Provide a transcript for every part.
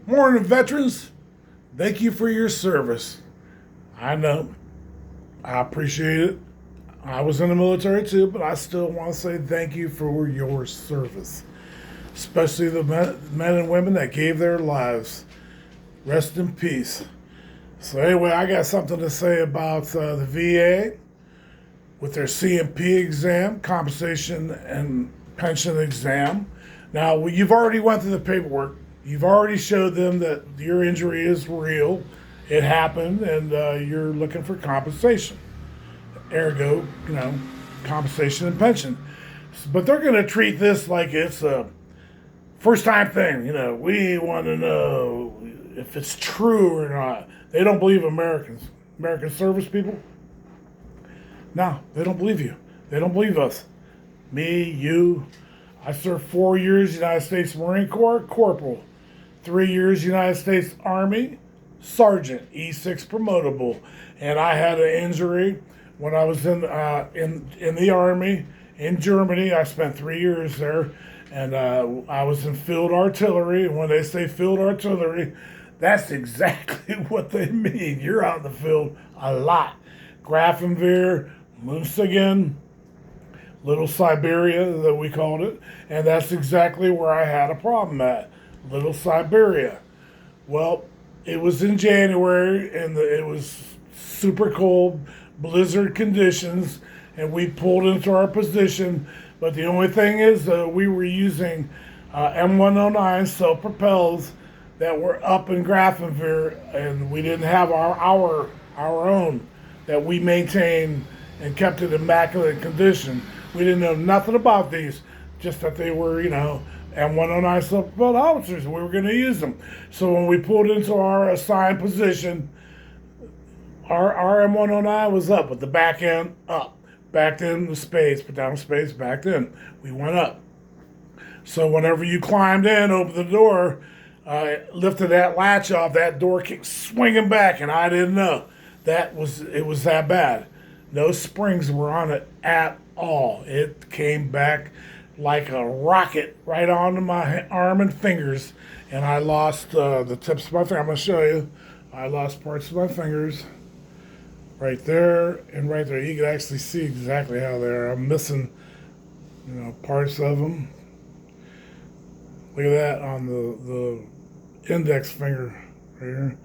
Morning, veterans. Thank you for your service. I know. I appreciate it. I was in the military too, but I still want to say thank you for your service, especially the men and women that gave their lives. Rest in peace. So, anyway, I got something to say about the VA with their CMP exam, compensation and pension exam. Now, you've already went through the paperwork. You've already showed them that your injury is real. It happened, and you're looking for compensation. Ergo, compensation and pension. But they're going to treat this like it's a first time thing. We want to know if it's true or not. They don't believe Americans, American service people. No, they don't believe you. They don't believe us. Me, you. I served 4 years United States Marine Corps, corporal. 3 years United States Army, sergeant, E6 promotable. And I had an injury when I was in the Army in Germany. I spent 3 years there, and I was in field artillery. And when they say field artillery, that's exactly what they mean. You're out in the field a lot. Grafenwehr, Munsigen, Little Siberia, that we called it, and that's exactly where I had a problem at, Little Siberia. Well, it was in January, and it was super cold, blizzard conditions, and we pulled into our position. But the only thing is, we were using M109 self-propels that were up in Grafenwehr, and we didn't have our own that we maintained and kept it immaculate condition. We didn't know nothing about these, just that they were, M109 self-propelled howitzers. We were going to use them. So when we pulled into our assigned position, our M109 was up with the back end up. Backed in the space, put down space, backed in. We went up. So whenever you climbed in, opened the door, lifted that latch off, that door kicked swinging back, and I didn't know. It was that bad. No springs were on it at all. It came back like a rocket right onto my arm and fingers, and I lost the tips of my finger. I'm going to show you. I lost parts of my fingers right there and right there. You can actually see exactly how they're. I'm missing, parts of them. Look at that on the index finger right here.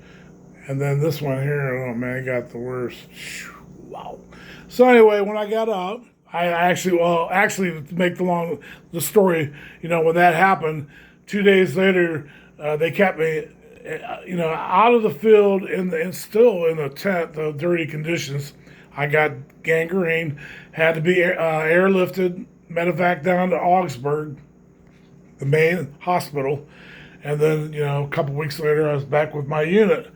And then this one here, oh man, it got the worst. Wow. So anyway, when I got out, I actually to make the story, when that happened, 2 days later, they kept me, out of the field and still in a tent, the dirty conditions. I got gangrene, had to be airlifted, medevac down to Augsburg, the main hospital, and then a couple weeks later, I was back with my unit.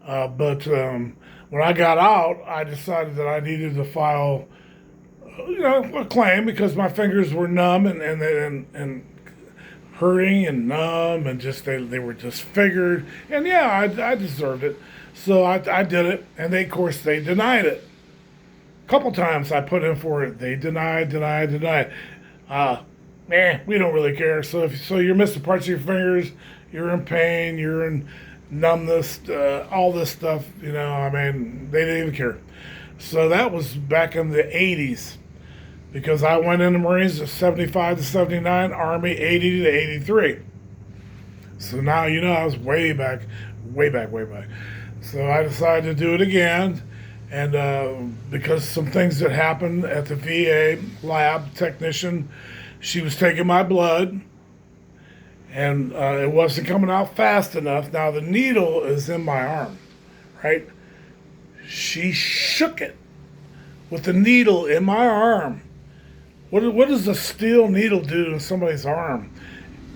But when I got out, I decided that I needed to file, a claim because my fingers were numb and hurting and numb and just they were disfigured. And yeah, I deserved it. So I did it, and of course they denied it. A couple times I put in for it. They denied. We don't really care. So so you're missing parts of your fingers, you're in pain, you're in numbness, all this stuff, they didn't even care. So that was back in the 80s, because I went in the Marines at 75 to 79, Army 80 to 83. So now, I was way back. So I decided to do it again, and because some things that happened at the VA lab technician, she was taking my blood, and it wasn't coming out fast enough. Now the needle is in my arm, right? She shook it with the needle in my arm. What does a steel needle do to somebody's arm?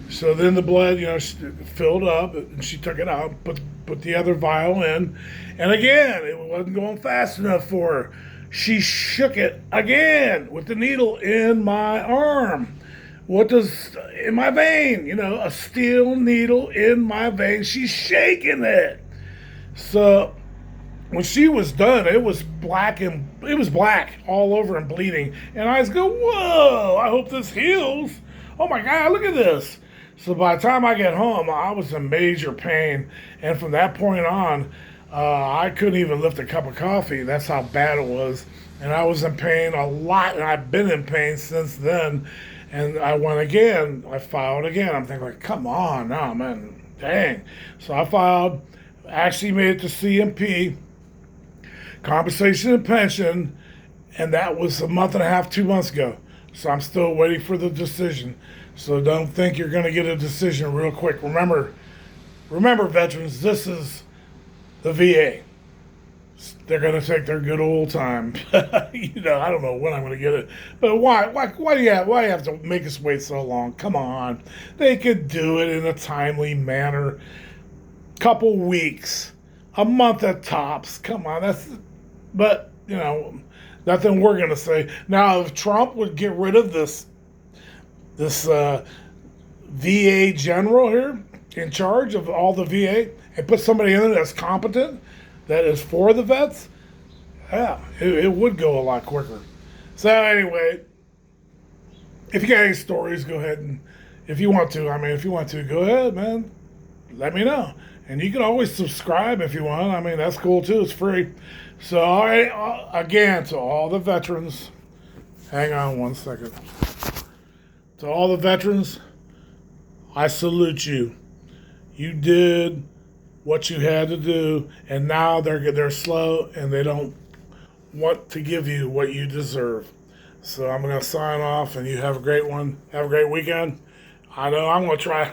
So then the blood, filled up, and she took it out, put the other vial in, and again, it wasn't going fast enough for her. She shook it again with the needle in my arm. In my vein, a steel needle in my vein. She's shaking it. So when she was done, it was black all over and bleeding. And I was going, whoa, I hope this heals. Oh my God, look at this. So by the time I get home, I was in major pain, and from that point on, I couldn't even lift a cup of coffee. That's how bad it was, and I was in pain a lot, and I've been in pain since then. And I went again. I filed again. I'm thinking, like, come on, now, man, dang. So I filed. Actually made it to CMP, compensation and pension, and that was a month and a half, 2 months ago. So I'm still waiting for the decision. So don't think you're going to get a decision real quick. Remember, veterans, this is the VA. They're going to take their good old time. I don't know when I'm going to get it, but why do you have to make us wait so long? Come on, they could do it in a timely manner. Couple weeks, a month at tops. Come on, but nothing we're going to say. Now, if Trump would get rid of this VA general here in charge of all the VA and put somebody in there that's competent, that is for the vets, yeah, it would go a lot quicker. So anyway, if you got any stories, go ahead and if you want to, go ahead, man. Let me know. And you can always subscribe if you want. That's cool too. It's free. So, all right, again, to all the veterans, hang on one second. To all the veterans, I salute you. You did what you had to do, and now they're slow and they don't want to give you what you deserve. So I'm going to sign off, and you have a great one. Have a great weekend. I know I'm going to try.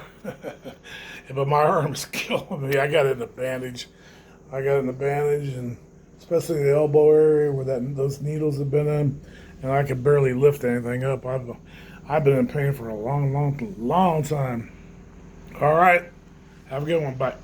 But my arm's killing me. I got it in a bandage. And especially the elbow area where those needles have been in, and I could barely lift anything up. I've been in pain for a long, long, long time. All right. Have a good one. Bye.